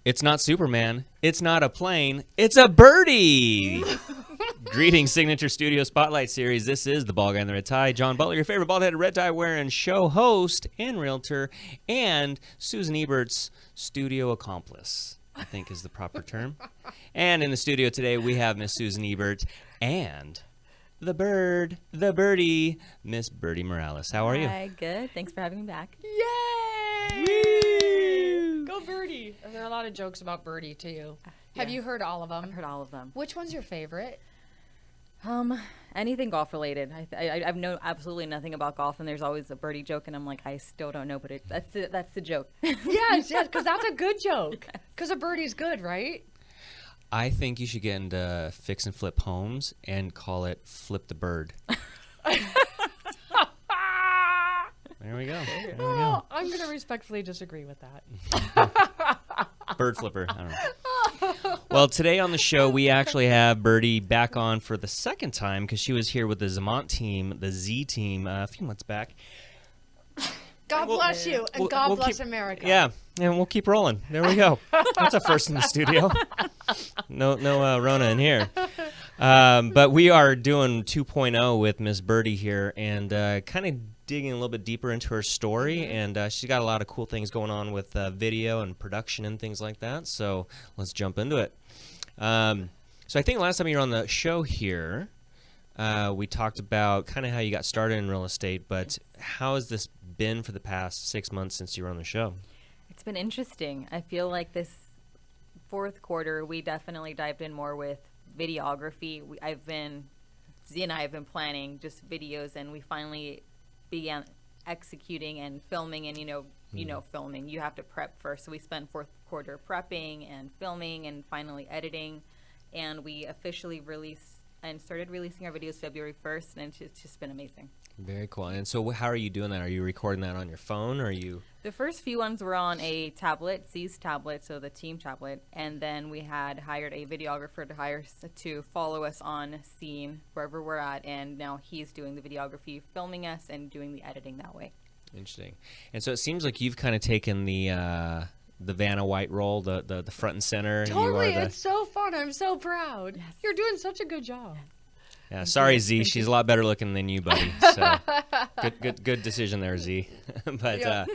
It's not Superman. It's not a plane. It's a birdie. Greetings, Signature Studio Spotlight Series. This is the Ball Guy in the Red Tie. John Butler, your favorite bald-headed red tie wearing show host and realtor, and Susan Ebert's studio accomplice, I think is the proper term. And in the studio today, we have Miss Susan Ebert and the birdie, Miss Birdie Morales. How are you? Hi, good. Thanks for having me back. Yay! Woo! Go Birdie! There are a lot of jokes about Birdie, too. Have you heard all of them? I've heard all of them. Which one's your favorite? Anything golf related. I've known absolutely nothing about golf, and there's always a birdie joke, and I'm like, I still don't know, but that's the joke. Yes, because that's a good joke. Because a birdie's good, right? I think you should get into fix and flip homes and call it Flip the Bird. There we go. There we go. I'm going to respectfully disagree with that. Bird flipper. I don't know. Well, today on the show, we actually have Birdie back on for the second time because she was here with the Zamont team, the Z team, a few months back. God bless you, and God bless America. Yeah, and we'll keep rolling. There we go. That's a first in the studio. No Rona in here. But we are doing 2.0 with Miss Birdie here and kind of digging a little bit deeper into her story. And she's got a lot of cool things going on with video and production and things like that. So let's jump into it. So I think last time you were on the show here, we talked about kind of how you got started in real estate. But how has this been for the past 6 months since you were on the show? It's been interesting. I feel like this fourth quarter, we definitely dived in more with videography. Z and I have been planning just videos, and we finally began executing and filming. And filming, you have to prep first. So we spent fourth quarter prepping and filming, and finally editing. And we officially started releasing our videos February 1st, and it's just been amazing. Very cool. And so how are you doing that? Are you recording that on your phone, or are you? The first few ones were on a tablet, Z's tablet, so the team tablet, and then we had hired a videographer to follow us on scene wherever we're at, and now he's doing the videography, filming us, and doing the editing that way. Interesting. And so it seems like you've kind of taken the Vanna White role, the front and center. Totally, it's so fun. I'm so proud. Yes. You're doing such a good job. Yeah, sorry, Z. She's a lot better looking than you, buddy. So good decision there, Z. But Yeah.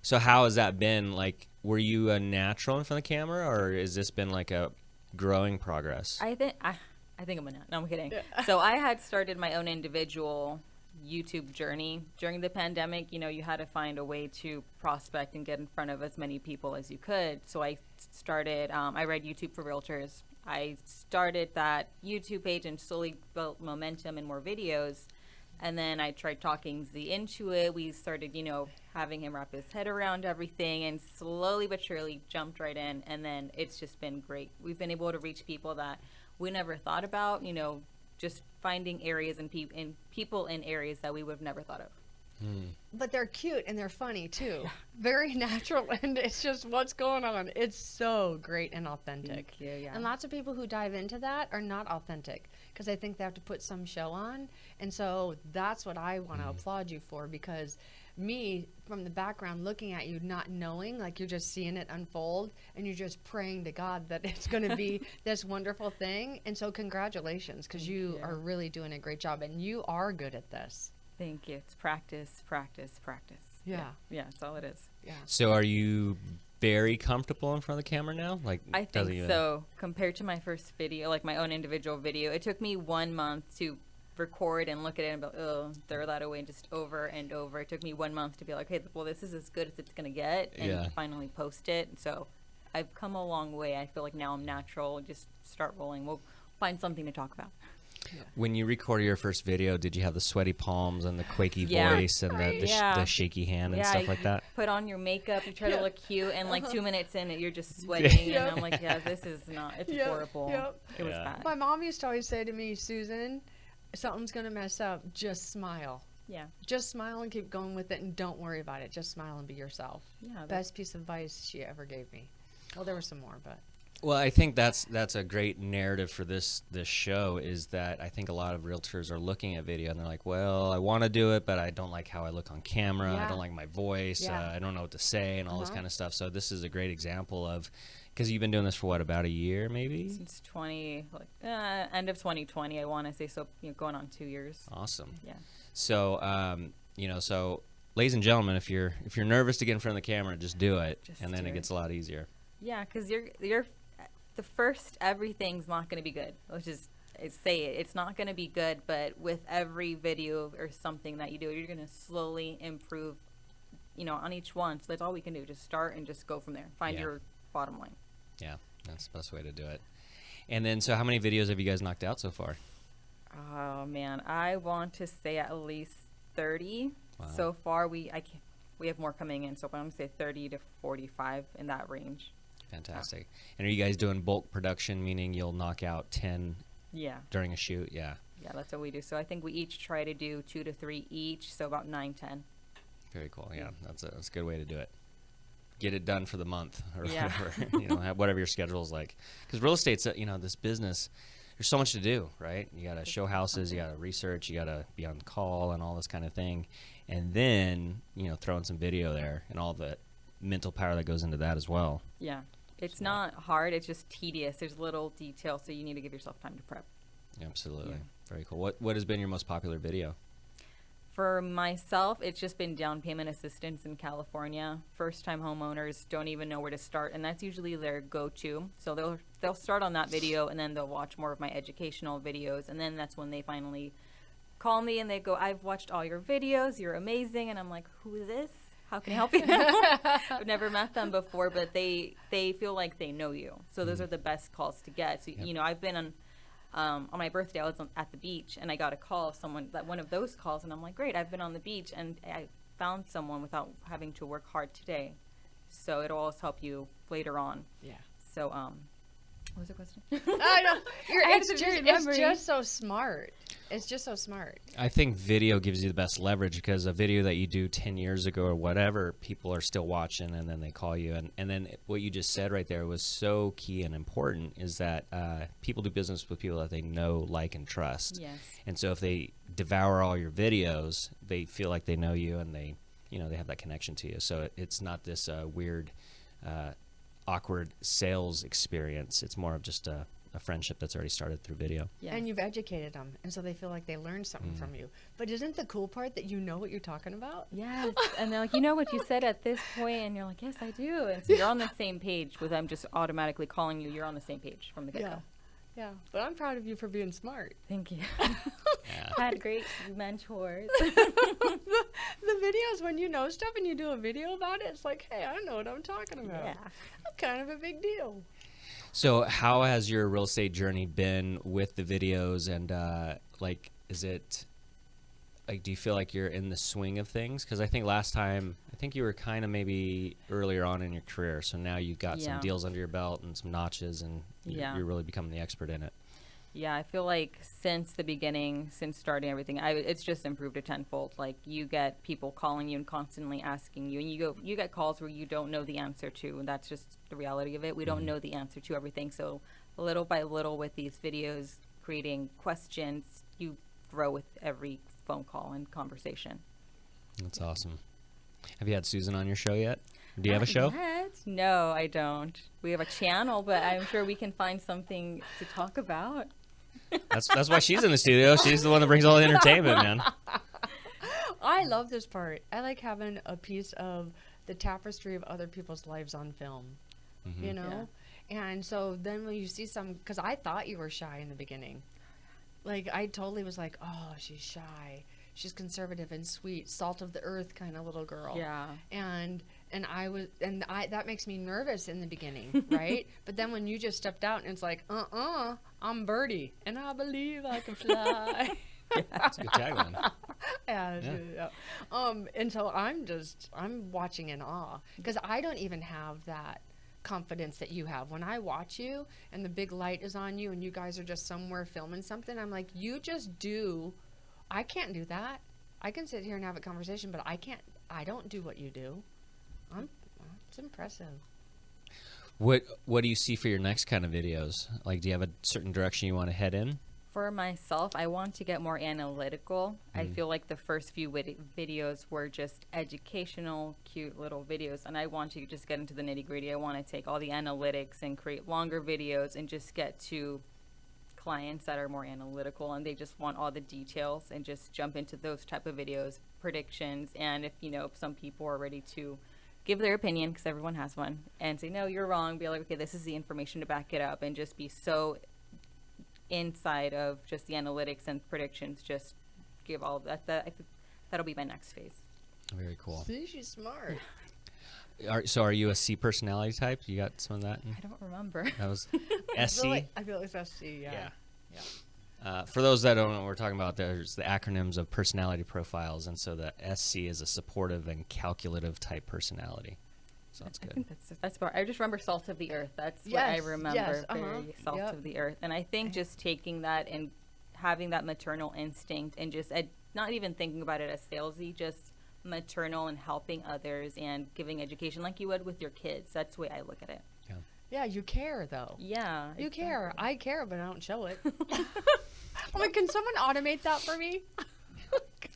So how has that been? Like, were you a natural in front of the camera, or has this been like a growing progress? I think I'm a nut. No, I'm kidding. Yeah. So I had started my own individual YouTube journey during the pandemic. You had to find a way to prospect and get in front of as many people as you could. So I started, I read YouTube for Realtors. I started that YouTube page and slowly built momentum and more videos. And then I tried talking Z into it. We started, having him wrap his head around everything, and slowly but surely jumped right in. And then it's just been great. We've been able to reach people that we never thought about, just finding areas and people in areas that we would have never thought of. But they're cute and they're funny too. Very natural, and it's just what's going on. It's so great and authentic. Thank you, yeah. And lots of people who dive into that are not authentic because they think they have to put some show on. And so that's what I want to applaud you for, because me, from the background, looking at you, not knowing, like you're just seeing it unfold and you're just praying to God that it's going to be this wonderful thing. And so congratulations, because you are really doing a great job, and you are good at this. Thank you. It's practice, practice, practice. Yeah. Yeah, that's all it is. Yeah. So are you very comfortable in front of the camera now? Like, I think so. Compared to my first video, like my own individual video, it took me 1 month to record and look at it and be like, oh, throw that away, and just over and over. It took me 1 month to be like, okay, well, this is as good as it's going to get, and finally post it. So I've come a long way. I feel like now I'm natural. Just start rolling. We'll find something to talk about. Yeah. When you recorded your first video, did you have the sweaty palms and the quaky voice and the shaky hand and stuff like that? Put on your makeup, you try to look cute, and like 2 minutes in, you're just sweating, and I'm like, yeah, this is not, it's horrible. It was bad. My mom used to always say to me, Susan, something's going to mess up, just smile. Yeah. Just smile and keep going with it, and don't worry about it. Just smile and be yourself. Yeah. Best piece of advice she ever gave me. Well, there were some more, but. Well, I think that's a great narrative for this show, is that I think a lot of realtors are looking at video and they're like, well, I want to do it, but I don't like how I look on camera. I don't like my voice. I don't know what to say and all this kind of stuff. So this is a great example of, because you've been doing this for what, about a year maybe? Since end of 2020, I want to say, so going on 2 years. Awesome. Yeah. So so ladies and gentlemen, if you're nervous to get in front of the camera, just do it, and then it gets a lot easier. Yeah, because you're the first everything's not going to be good. Let's just say it. It's not going to be good, but with every video or something that you do, you're going to slowly improve, on each one. So that's all we can do. Just start and just go from there. Find your bottom line. Yeah, that's the best way to do it. And then, so how many videos have you guys knocked out so far? Oh, man. I want to say at least 30. Wow. So far. We have more coming in, so I'm going to say 30 to 45 in that range. Fantastic. And are you guys doing bulk production, meaning you'll knock out 10 during a shoot? Yeah, that's what we do. So I think we each try to do 2 to 3 each, so about 9, 10. Very cool. Yeah, that's a good way to do it. Get it done for the month, or whatever, whatever your schedule is like. Because real estate's, this business, there's so much to do, right? You got to show houses, you got to research, you got to be on call and all this kind of thing. And then, throw in some video there and all the mental power that goes into that as well. Yeah. It's not hard. It's just tedious. There's little details, so you need to give yourself time to prep. Absolutely. Very cool. What has been your most popular video? For myself, it's just been down payment assistance in California. First-time homeowners don't even know where to start, and that's usually their go-to. So they'll start on that video, and then they'll watch more of my educational videos, and then that's when they finally call me and they go, I've watched all your videos. You're amazing. And I'm like, who is this? How can I help you? I've never met them before, but they feel like they know you. So those are the best calls to get. So, I've been on my birthday, I was at the beach, and I got a call, one of those calls, and I'm like, great, I've been on the beach, and I found someone without having to work hard today. So it'll also help you later on. Yeah. So, what was the question? I know. It's just so smart. It's just so smart. I think video gives you the best leverage, because a video that you do 10 years ago or whatever, people are still watching, and then they call you. And then what you just said right there was so key and important, is that people do business with people that they know, like, and trust. Yes. And so if they devour all your videos, they feel like they know you, and they have that connection to you. So it's not this weird, awkward sales experience. It's more of just a friendship that's already started through video. Yeah. And you've educated them, and so they feel like they learned something from you. But isn't the cool part that you know what you're talking about? Yes. And they're like, you know what you said at this point? And you're like, yes, I do. And so you're on the same page with them just automatically calling you. You're on the same page from the get-go. Yeah. But I'm proud of you for being smart. Thank you. I had great mentors. The videos, when you know stuff and you do a video about it, it's like, hey, I know what I'm talking about. Yeah. That's kind of a big deal. So how has your real estate journey been with the videos, and is it do you feel like you're in the swing of things? Because I think last time, you were kind of maybe earlier on in your career, so now you've got some deals under your belt and some notches, and you're really becoming the expert in it. Yeah, I feel like since the beginning, since starting everything, it's just improved a tenfold. Like, you get people calling you and constantly asking you, and you get calls where you don't know the answer to, and that's just the reality of it. We don't know the answer to everything. So little by little, with these videos, creating questions, you grow with every phone call and conversation. That's awesome. Have you had Susan on your show yet? Do you have a show? No, I don't. We have a channel, but I'm sure we can find something to talk about. That's why she's in the studio. She's the one that brings all the entertainment, man. I love this part. I like having a piece of the tapestry of other people's lives on film, you know? Yeah. And so then when you see because I thought you were shy in the beginning. Like, I totally was like, oh, she's shy. She's conservative and sweet, salt of the earth kind of little girl. Yeah. And that makes me nervous in the beginning, right? But then when you just stepped out and it's like, I'm Birdie, and I believe I can fly. That's a good tagline. Yeah. And so I'm watching in awe, because I don't even have that confidence that you have. When I watch you and the big light is on you and you guys are just somewhere filming something, I'm like, you just do. I can't do that. I can sit here and have a conversation, but I don't do what you do. It's impressive. What do you see for your next kind of videos? Like, do you have a certain direction you want to head in? For myself, I want to get more analytical. I feel like the first few videos were just educational, cute little videos, and I want to just get into the nitty-gritty. I want to take all the analytics and create longer videos and just get to clients that are more analytical, and they just want all the details, and just jump into those type of videos, predictions, and if some people are ready to give their opinion, because everyone has one, and say, no, you're wrong, be like, okay, this is the information to back it up, and just be so inside of just the analytics and predictions, just give all that. I think that'll be my next phase. Very cool. See, she's smart. Are you a C personality type? You got some of that? I don't remember. That was I SC? feel like it's SC, yeah. For those that don't know what we're talking about, there's the acronyms of personality profiles, and so the SC is a supportive and calculative type personality. So that's I good. think that's part. I just remember salt of the earth. That's what I remember. Yes, very salt of the earth. And I think just taking that and having that maternal instinct, and just not even thinking about it as salesy, just maternal and helping others and giving education like you would with your kids. That's the way I look at it. Yeah, you care though. Yeah, You care. I care, but I don't show it. I'm like, can someone automate that for me?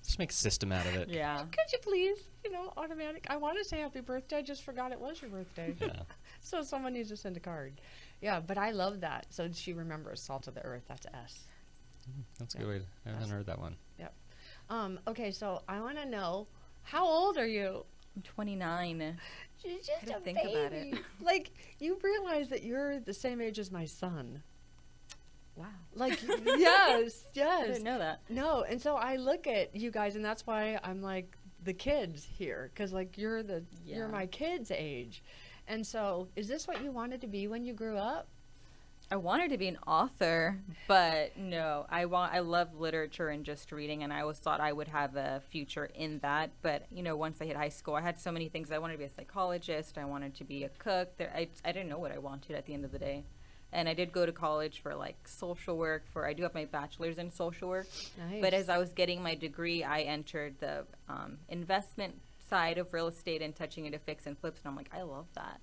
Just make a system out of it. Yeah. Could you please? Automatic. I want to say happy birthday. I just forgot it was your birthday. Yeah. So someone needs to send a card. Yeah, but I love that. So she remembers salt of the earth. That's S. That's a good way. I haven't heard that one. Yep. Okay, so I want to know, how old are you? I'm 29. She's just I didn't a think about it. baby. Like, you realize that you're the same age as my son. Wow. Like, yes, I yes. didn't know that. No, and so I look at you guys, and that's why I'm like the kids here, because like you're my kids' age, and so is this what you wanted to be when you grew up? I wanted to be an author, but no, I love literature and just reading, and I always thought I would have a future in that. But once I hit high school, I had so many things. I wanted to be a psychologist. I wanted to be a cook. I didn't know what I wanted at the end of the day. And I did go to college for like social work. I do have my bachelor's in social work. Nice. But as I was getting my degree, I entered the investment side of real estate and touching into fix and flips. And I'm like, I love that.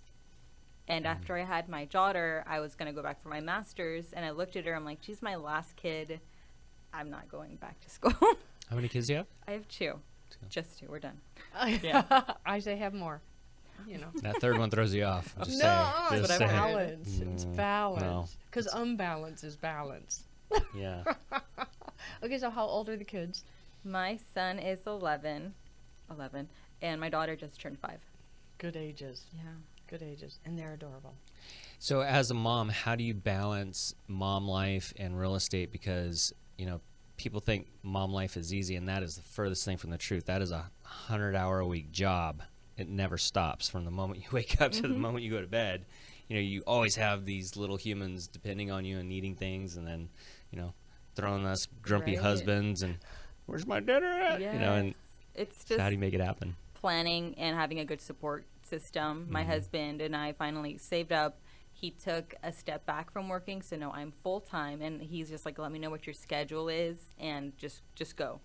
And after I had my daughter, I was going to go back for my master's. And I looked at her. I'm like, she's my last kid. I'm not going back to school. How many kids do you have? I have two. Just two. We're done. Yeah. I say have more. That third one throws you off. Just No, saying. it's Just saying. balance. It's balance. No. Because unbalance is balance. Yeah. Okay, so how old are the kids? My son is 11, and my daughter just turned 5. Good ages. Yeah. Good ages. And they're adorable. So as a mom, how do you balance mom life and real estate? Because, people think mom life is easy, and that is the furthest thing from the truth. That is a 100-hour-a-week job. It never stops from the moment you wake up to the moment you go to bed. You always have these little humans depending on you and needing things, and then, throwing us grumpy husbands and where's my dinner at? Yes. And it's just how do you make it happen? planning and having a good support system. My husband and I finally saved up. He took a step back from working, so now I'm full-time, and he's just like, let me know what your schedule is and just go.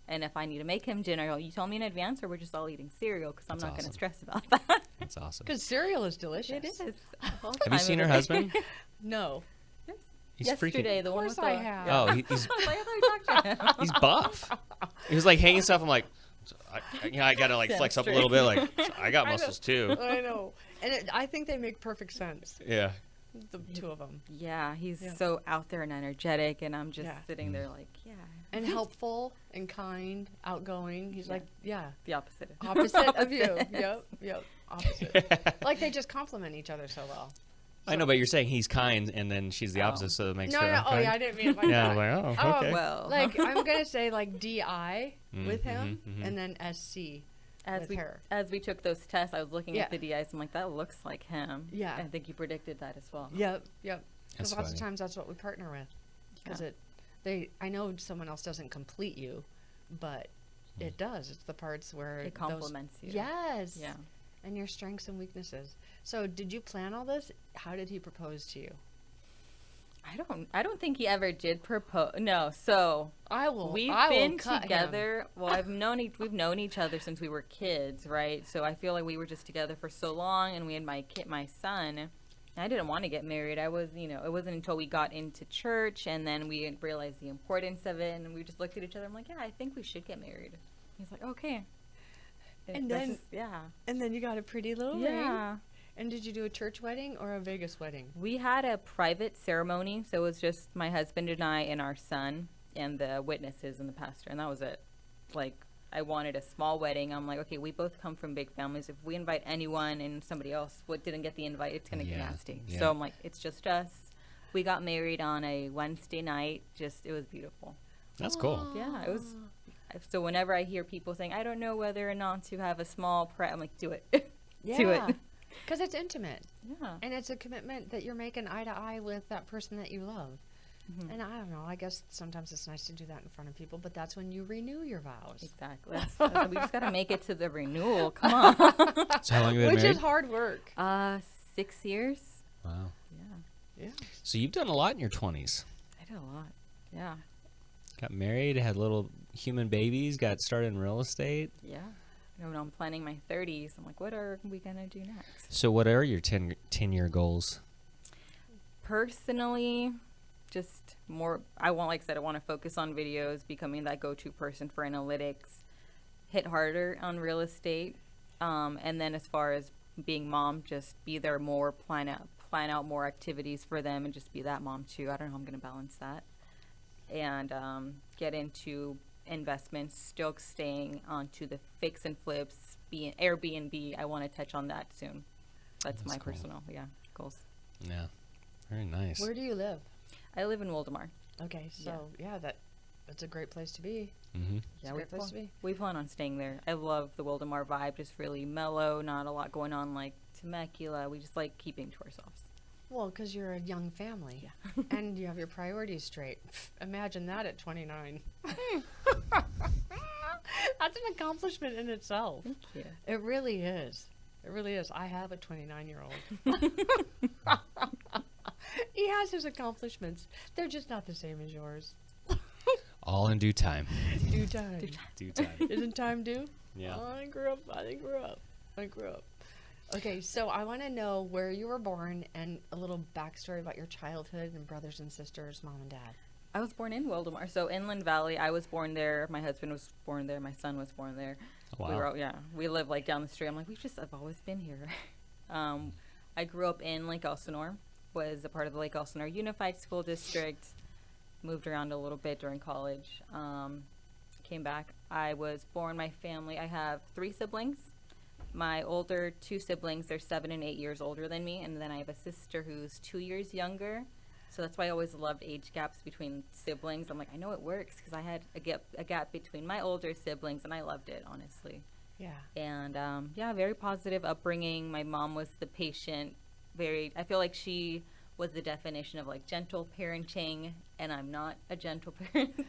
And if I need to make him dinner, you tell me in advance, or we're just all eating cereal, because I'm not going to stress about that. That's awesome. Because cereal is delicious. It is. Have you seen her husband? No. He's Yesterday, freaking. the one with I the... have. Oh, he's I thought you talked to him. he's buff. He was like hanging stuff. I'm like, I gotta like flex up a little bit. Like, I got muscles too. I know. And I think they make perfect sense, Yeah. the two of them. Yeah, he's so out there and energetic, and I'm just sitting there like, yeah. And helpful and kind, outgoing. He's like, The opposite. opposite of you. Yep, opposite. Like they just complement each other so well. I know, but you're saying he's kind, and then she's the opposite, so it makes her No, oh unkind? yeah, I didn't mean it like Yeah, that. I'm like, oh, okay. Well, Like I'm gonna say like DI with him, mhm. and then SC with her. as we took those tests, I was looking Yeah. at the DIs. I'm like, that looks like him. Yeah. I think you predicted that as well. Yep. That's Because lots of funny. times that's what we partner with. Because Yeah. I know someone else doesn't complete you, but it does. It's the parts where It complements you. Yes. Yeah. And your strengths and weaknesses. So did you plan all this? How did he propose to you? I don't think he ever did propose. No. So we've been together. Well, we've known each other since we were kids, right? So I feel like we were just together for so long, and we had my son. I didn't want to get married. I was, it wasn't until we got into church and then we realized the importance of it, and we just looked at each other. I'm like, yeah, I think we should get married. He's like, okay. And then, yeah. And then you got a pretty little Yeah. ring. And did you do a church wedding or a Vegas wedding? We had a private ceremony, so it was just my husband and I and our son and the witnesses and the pastor, and that was it. Like, I wanted a small wedding. I'm like, okay, we both come from big families. If we invite anyone and somebody else didn't get the invite, it's going to get nasty. Yeah. So I'm like, it's just us. We got married on a Wednesday night. It was beautiful. That's cool. Yeah, it was. So whenever I hear people saying, I don't know whether or not to have a small prayer, I'm like, do it. Do it. Because it's intimate. Yeah. And it's a commitment that you're making eye to eye with that person that you love. Mm-hmm. And I don't know, I guess sometimes it's nice to do that in front of people, but that's when you renew your vows. Exactly. We just got to make it to the renewal. Come on. So how long have you been Which married? is hard work. 6 years. Wow. Yeah. So you've done a lot in your 20s. I did a lot. Yeah. Got married, had little human babies, got started in real estate. Yeah. I'm planning my 30s. I'm like, what are we going to do next? So what are your 10-year goals? Personally, just more, like I said, I want to focus on videos, becoming that go-to person for analytics, hit harder on real estate. And then as far as being mom, just be there more, plan out more activities for them, and just be that mom too. I don't know how I'm going to balance that. And get into investments, still staying onto the fix and flips, Airbnb. I want to touch on that soon. That's my cool. personal, goals. Yeah. Very nice. Where do you live? I live in Waldemar. Okay, so that's a great place to be. Mm-hmm. Yeah, great place to be. We plan on staying there. I love the Waldemar vibe, just really mellow, not a lot going on like Temecula. We just like keeping to ourselves. Well, because you're a young family. Yeah. And you have your priorities straight. Imagine that at 29. That's an accomplishment in itself. Yeah. It really is. It really is. I have a 29-year-old. He has his accomplishments. They're just not the same as yours. All in due time. Due time. Due time. Isn't time due? Yeah. Oh, I grew up. Okay, so I want to know where you were born and a little backstory about your childhood and brothers and sisters, mom and dad. I was born in Waldemar, so Inland Valley. I was born there. My husband was born there. My son was born there. Wow. We live like down the street. I'm like, I've always been here. I grew up in Lake Elsinore, was a part of the Lake Elsinore Unified School District, moved around a little bit during college, came back. I was born, my family, I have 3 siblings. My older 2 siblings, they're 7 and 8 years older than me, and then I have a sister who's 2 years younger. So that's why I always loved age gaps between siblings. I'm like, I know it works because I had a gap between my older siblings, and I loved it, honestly. Yeah. And very positive upbringing. My mom was the patient, I feel like she was the definition of like gentle parenting, and I'm not a gentle parent.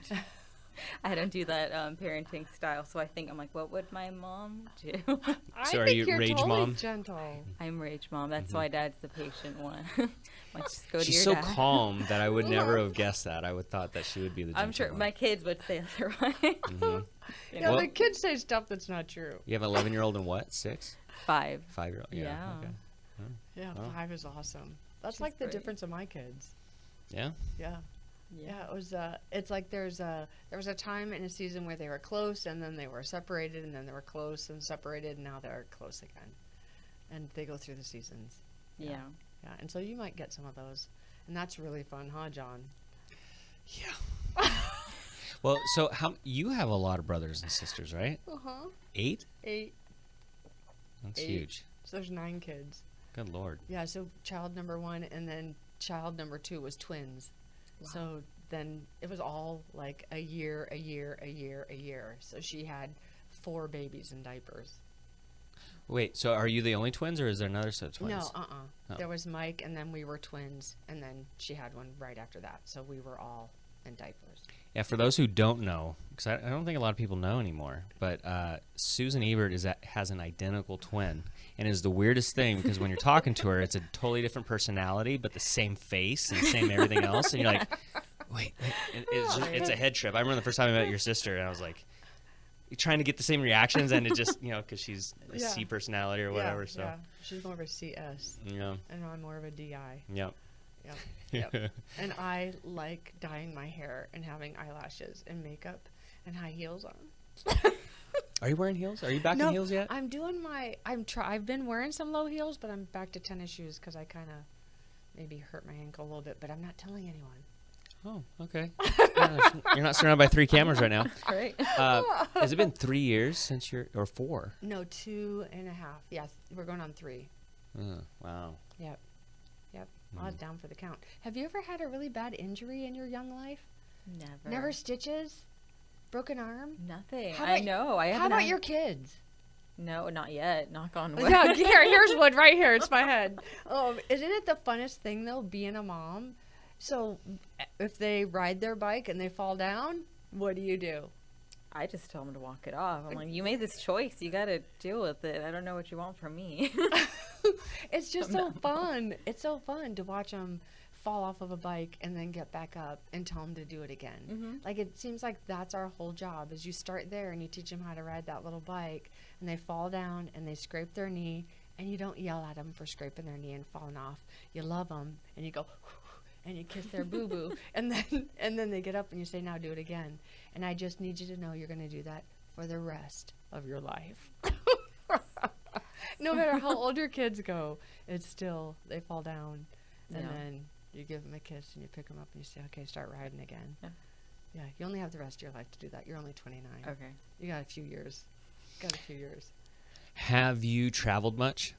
I don't do that parenting style, so I'm like, what would my mom do? So I are think you you're rage totally mom? gentle. I'm rage mom. That's why Dad's the patient one. Like, just go to She's your so dad. calm that I would never have guessed that. I would thought that she would be the gentle I'm sure one. my kids would say that, right? Mhm. Yeah, Well- the kids say stuff that's not true. You have an 11-year-old and what? 6? 5. 5-year-old? Yeah. Yeah. Okay. Yeah, Oh. 5 is awesome. That's She's like the great. difference of my kids. Yeah? Yeah. Yeah, it was. It's like there was a time in a season where they were close, and then they were separated, and then they were close and separated, and now they're close again, and they go through the seasons. Yeah. Yeah, and so you might get some of those, and that's really fun, huh, John? Yeah. Well, so you have a lot of brothers and sisters, right? 8? 8. That's 8. huge. So there's 9 kids. Good Lord. Yeah. So child number 1, and then child number 2 was twins. Wow. So then it was all like a year. So she had 4 babies in diapers. Wait, so are you the only twins, or is there another set of twins? No, Oh. There was Mike, and then we were twins, and then she had one right after that. So we were all in diapers. Yeah, for those who don't know, because I don't think a lot of people know anymore, but Susan Ebert has an identical twin, and is the weirdest thing because when you're talking to her, it's a totally different personality, but the same face and same everything else, and you're like, wait, it's a head trip. I remember the first time I met your sister, and I was like, trying to get the same reactions, and it just, because she's a Yeah. C personality or whatever. So Yeah. She's more of a CS, yeah, and I'm more of a DI. yep. Yep. Yep. And I like dyeing my hair and having eyelashes and makeup and high heels on. Are you wearing heels? Are you back in heels yet? I'm doing I've been wearing some low heels, but I'm back to tennis shoes because I kind of maybe hurt my ankle a little bit, but I'm not telling anyone. Oh, okay. You're not surrounded by 3 cameras right now. Right. Has it been 3 years since or 4? No, 2.5. Yes, we're going on 3. Wow. Yep. I was down for the count. Have you ever had a really bad injury in your young life? Never. Never stitches? Broken arm? Nothing. How I about- know. I haven't. How about had- your kids? No, not yet. Knock on wood. Yeah, here's wood right here. It's my head. Isn't it the funnest thing though, being a mom? So, if they ride their bike and they fall down, what do? I just tell them to walk it off. I'm like, you made this choice. You got to deal with it. I don't know what you want from me. It's just so fun. It's so fun to watch them fall off of a bike and then get back up and tell them to do it again. Mm-hmm. Like, it seems like that's our whole job is you start there and you teach them how to ride that little bike and they fall down and they scrape their knee and you don't yell at them for scraping their knee and falling off. You love them and you go and you kiss their boo-boo and then they get up and you say, now do it again. And I just need you to know you're going to do that for the rest of your life. No matter how old your kids go, it's still, they fall down and then you give them a kiss and you pick them up and you say, okay, start riding again. Yeah, you only have the rest of your life to do that. You're only 29. Okay. You got a few years. Have you traveled much?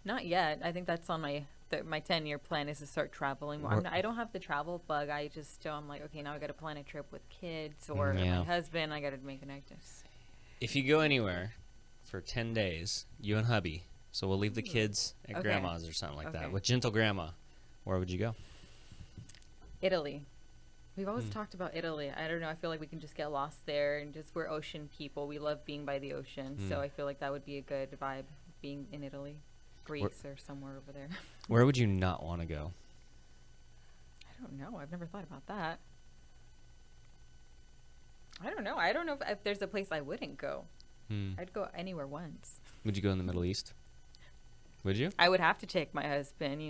Not yet. I think that's on my 10-year plan is to start traveling more. I don't have the travel bug. I just I'm like, okay, now I got to plan a trip with kids or my husband. I got to make an active. If you go anywhere for 10 days, you and hubby, so we'll leave the kids at grandma's or something like that, with gentle grandma, where would you go? Italy. We've always talked about Italy. I don't know. I feel like we can just get lost there and just we're ocean people. We love being by the ocean. So I feel like that would be a good vibe, being in Italy, Greece, or somewhere over there. Where would you not want to go? I don't know. I've never thought about that. I don't know. I don't know if there's a place I wouldn't go. I'd go anywhere once. Would you go in the Middle East? Would you? I would have to take my husband,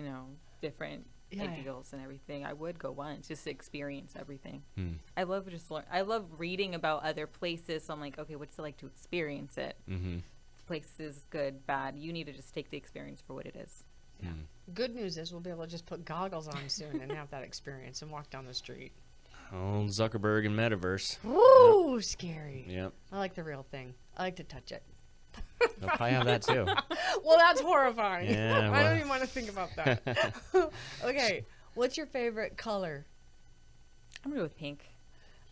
different ideals and everything. I would go once just to experience everything. I love I love reading about other places. So I'm like, okay, what's it like to experience it? Place is good, bad. You need to just take the experience for what it is. Yeah. Good news is we'll be able to just put goggles on soon and have that experience and walk down the street. Oh, Zuckerberg and Metaverse. Ooh, scary. Yep. I like the real thing. I like to touch it. They'll probably have that too. Well, that's horrifying. Yeah, I don't even want to think about that. Okay, what's your favorite color? I'm gonna go with pink.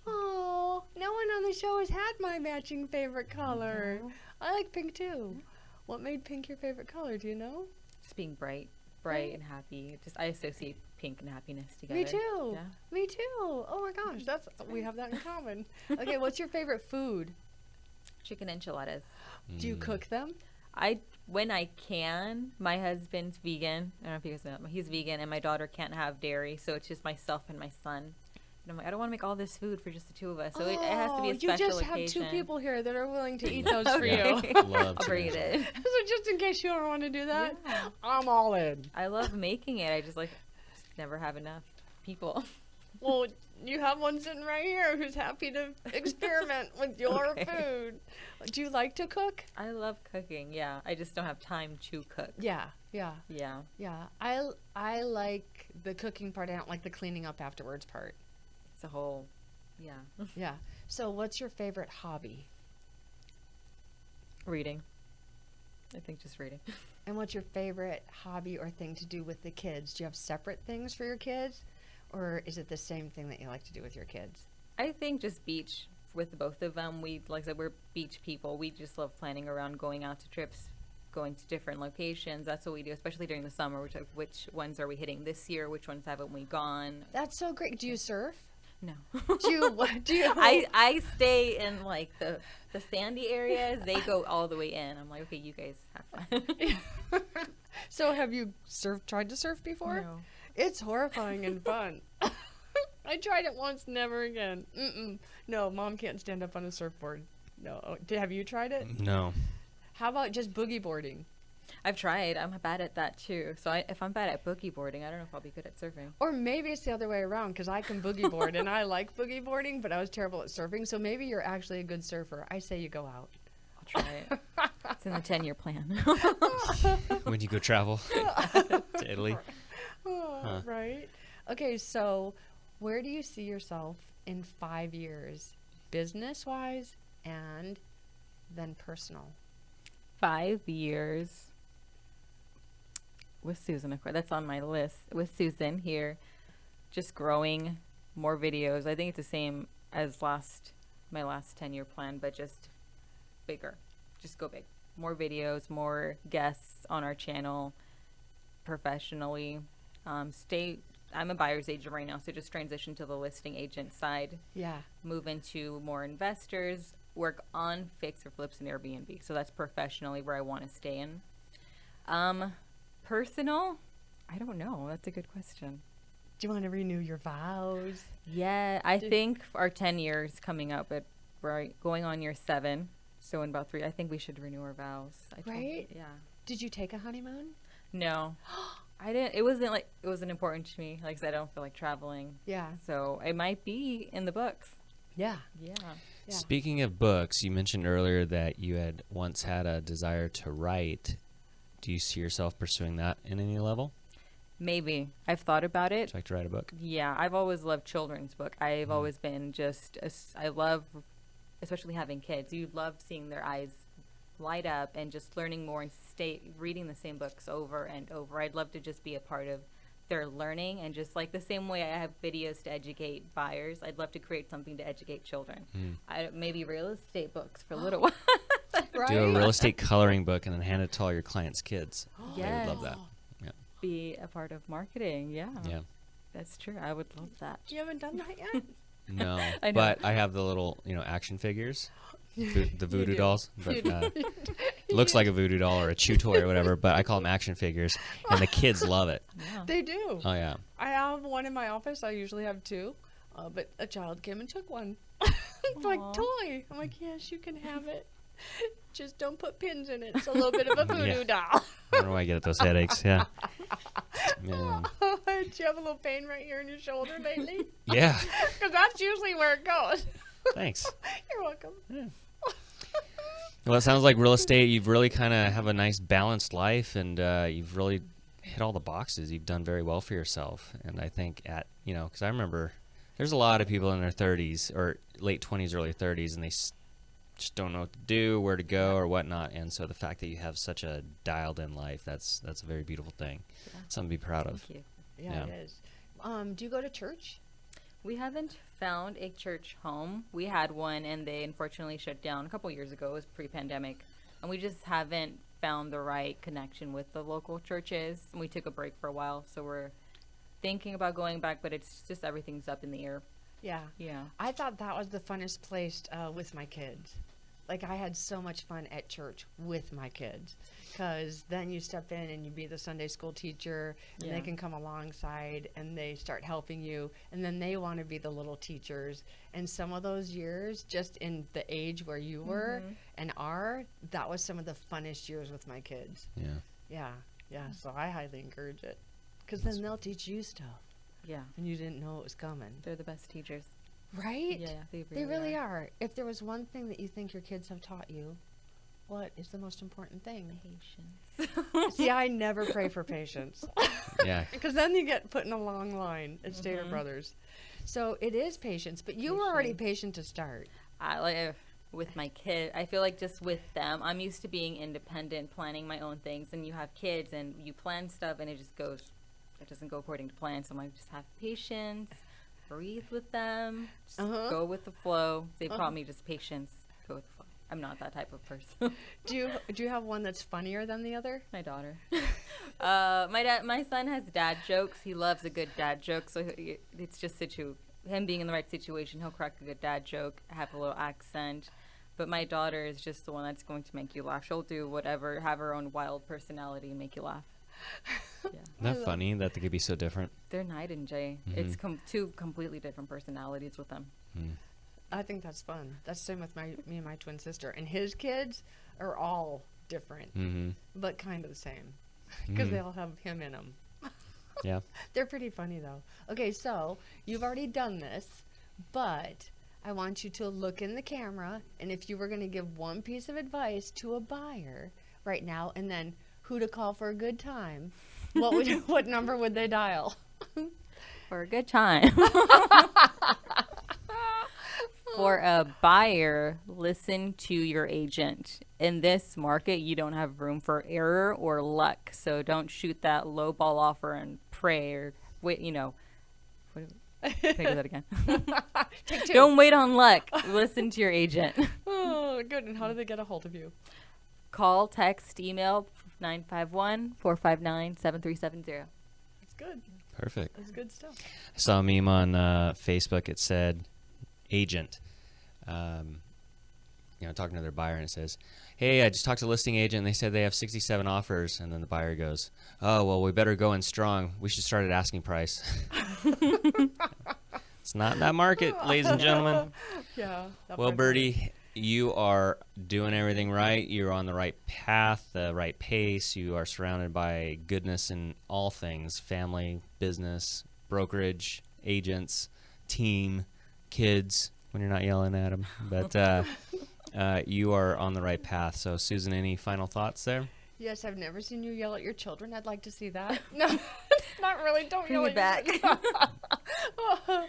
Oh, no one on the show has had my matching favorite color. I like pink too. What made pink your favorite color? Do you know? Just being bright and happy. I associate pink and happiness together. Me too. Yeah. Me too. Oh my gosh, we have that in common. Okay, what's your favorite food? Chicken enchiladas. Do you cook them? When I can. My husband's vegan. I don't know if you guys know. He's vegan, and my daughter can't have dairy, so it's just myself and my son. And I'm like, I don't want to make all this food for just the two of us, so it has to be a special occasion. You just have 2 people here that are willing to eat those for you. Love I'll bring it in. So just in case you don't want to do that, I'm all in. I love making it. I just never have enough people. Well, you have one sitting right here who's happy to experiment with your food. Do you like to cook? I love cooking, yeah. I just don't have time to cook. Yeah. I like the cooking part. I don't like the cleaning up afterwards part. It's a whole, Yeah. So what's your favorite hobby? Reading. I think just reading. And what's your favorite hobby or thing to do with the kids? Do you have separate things for your kids? Or is it the same thing that you like to do with your kids? I think just beach with both of them. Like I said, we're beach people. We just love planning around going out to trips, going to different locations. That's what we do, especially during the summer. Which ones are we hitting this year? Which ones haven't we gone? That's so great. Do you surf? No. Do you? I stay in the sandy areas. They go all the way in. I'm like, okay, you guys have fun. So have you tried to surf before? No. It's horrifying and fun. I tried it once, never again. No, Mom can't stand up on a surfboard. No. Have you tried it? No. How about just boogie boarding? I've tried. I'm bad at that too. So if I'm bad at boogie boarding, I don't know if I'll be good at surfing. Or maybe it's the other way around because I can boogie board and I like boogie boarding, but I was terrible at surfing. So maybe you're actually a good surfer. I say you go out. I'll try it. It's in the 10-year plan. When you go travel to Italy. Right. Okay, so where do you see yourself in 5 years, business-wise and then personal? 5 years with Susan, of course. That's on my list. With Susan here, just growing more videos. I think it's the same as my last 10-year plan, but just bigger. Just go big. More videos, more guests on our channel, professionally. I'm a buyer's agent right now, so just transition to the listing agent side. Yeah. Move into more investors, work on fix or flips and Airbnb. So that's professionally where I want to stay in. Personal, I don't know. That's a good question. Do you want to renew your vows? Yeah, I think for our 10 years coming up, we're going on year 7. So in about 3, I think we should renew our vows. Right? Yeah. Did you take a honeymoon? No. I didn't. It wasn't important to me. Like I said, I don't feel like traveling. Yeah. So it might be in the books. Yeah. Yeah. Yeah. Speaking of books, you mentioned earlier that you had once had a desire to write. Do you see yourself pursuing that in any level? Maybe. I've thought about it. Would you like to write a book? Yeah, I've always loved children's book. I've always been I love, especially having kids. You love seeing their eyes light up and just learning more and reading the same books over and over. I'd love to just be a part of their learning, and just like the same way I have videos to educate buyers, I'd love to create something to educate children. Maybe real estate books for a little while. Right? Do a real estate coloring book and then hand it to all your clients' kids. They would love that. Yeah. Be a part of marketing. Yeah. Yeah. That's true. I would love that. You haven't done that yet? No, I know. but I have the little, action figures, the voodoo dolls. But looks like a voodoo doll or a chew toy or whatever, but I call them action figures, and the kids love it. Yeah. They do. Oh yeah. I have one in my office. I usually have 2, but a child came and took one. It's like, Aw. toy. I'm like, yes, you can have it. Just don't put pins in it. It's a little bit of a voodoo doll. I don't know why I get those headaches. Yeah. Man. Do you have a little pain right here in your shoulder lately? Yeah. Because that's usually where it goes. Thanks. You're welcome. Well, it sounds like real estate. You've really kind of have a nice balanced life, and you've really hit all the boxes. You've done very well for yourself, and I think because I remember there's a lot of people in their 30s or late 20s, early 30s, and they just don't know what to do, where to go, or whatnot. And so the fact that you have such a dialed-in life, that's a very beautiful thing. Yeah. Something to be proud of. Thank you. Yeah, Yeah. it is. Do you go to church? We haven't found a church home. We had one, and they unfortunately shut down a couple years ago. It was pre-pandemic. And we just haven't found the right connection with the local churches. And we took a break for a while, so we're thinking about going back, but it's just everything's up in the air. Yeah. Yeah. I thought that was the funnest place with my kids. Like, I had so much fun at church with my kids, because then you step in and you be the Sunday school teacher, and Yeah. they can come alongside and they start helping you, and then they want to be the little teachers. And some of those years, just in the age where you were and are, that was some of the funnest years with my kids. Yeah. Yeah. So I highly encourage it, because then they'll teach you stuff, Yeah. and you didn't know it was coming. They're the best teachers. Right? Yeah, they They really are. are. If there was one thing that you think your kids have taught you, what is the most important thing? Patience. See, I never pray for patience, Yeah. because then you get put in a long line at Stater Brothers. So it is patience, but you were already patient to start. With my kid, I feel like just with them, I'm used to being independent, planning my own things, and you have kids and you plan stuff and it doesn't go according to plan. So I'm like, just have patience, breathe with them, just go with the flow. They taught me just patience, go with the flow. I'm not that type of person. Do you have one that's funnier than the other? My daughter. My son has dad jokes. He loves a good dad joke, so it's just him being in the right situation. He'll crack a good dad joke, have a little accent. But my daughter is just the one that's going to make you laugh. She'll do whatever, have her own wild personality and make you laugh. Yeah. Isn't that funny that they could be so different? They're night and day. It's two completely different personalities with them. I think that's fun. That's the same with me and my twin sister. And his kids are all different, but kind of the same because they all have him in them. Yeah. They're pretty funny, though. Okay, so you've already done this, but I want you to look in the camera, and if you were going to give one piece of advice to a buyer right now, and then who to call for a good time, what number would they dial? For a good time. For a buyer, listen to your agent. In this market, you don't have room for error or luck. So don't shoot that low ball offer and pray or wait, take that again. Take two. Don't wait on luck. Listen to your agent. Oh, good. And how do they get a hold of you? Call, text, email 951-459-7370. That's good. Perfect. That's good stuff. I saw a meme on Facebook. It said, agent, talking to their buyer, and it says, hey, I just talked to a listing agent, and they said they have 67 offers. And then the buyer goes, oh, well, we better go in strong. We should start at asking price. It's not in that market, ladies and gentlemen. Yeah. Well, Birdie, you are doing everything right. You're on the right path, the right pace. You are surrounded by goodness in all things: family, business, brokerage, agents, team, kids, when you're not yelling at them. But you are on the right path. So, Susan, any final thoughts there? Yes, I've never seen you yell at your children. I'd like to see that. No, not really. Don't yell Bring at it your back.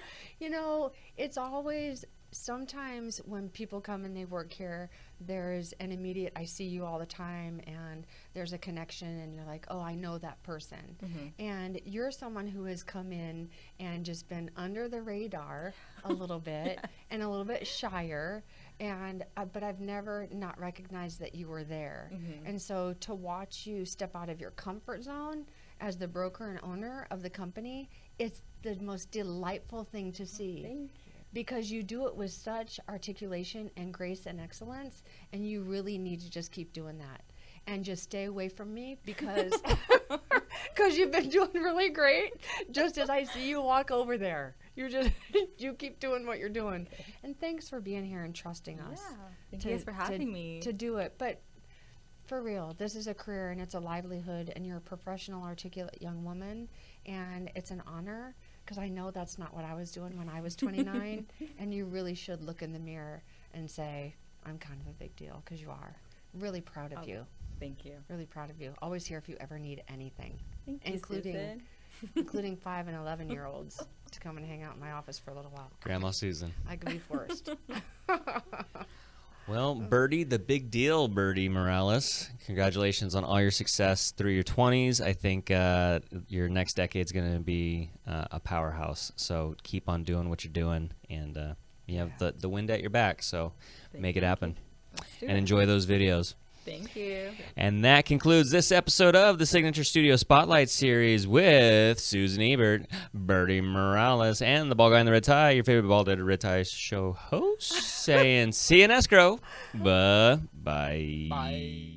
It's always, sometimes when people come and they work here, there's an immediate, I see you all the time, and there's a connection, and you're like, oh, I know that person. And you're someone who has come in and just been under the radar a little bit and a little bit shyer. And but I've never not recognized that you were there. And so to watch you step out of your comfort zone as the broker and owner of the company, it's the most delightful thing to see. Thank you. Because you do it with such articulation and grace and excellence, and you really need to just keep doing that. And just stay away from me because you've been doing really great. Just as I see you walk over there, you keep doing what you're doing. And thanks for being here and trusting us. Yeah. Thank you guys for having me. To do it. But for real, this is a career and it's a livelihood, and you're a professional, articulate young woman, and it's an honor. Because I know that's not what I was doing when I was 29, and you really should look in the mirror and say, I'm kind of a big deal, because you are. Really proud of you. Thank you. Really proud of you. Always here if you ever need anything, Thank you, including including 5 and 11-year-olds to come and hang out in my office for a little while. Grandma Susan. I could be forced. Well, Birdie, the big deal, Birdie Morales. Congratulations on all your success through your 20s. I think your next decade's going to be a powerhouse. So keep on doing what you're doing, and you have the wind at your back. So make it happen, and enjoy those videos. Thank you. And that concludes this episode of the Signature Studio Spotlight Series with Susan Ebert, Birdie Morales, and the ball guy in the red tie, your favorite bald-headed red tie show host, saying see you in escrow. Bye. Bye.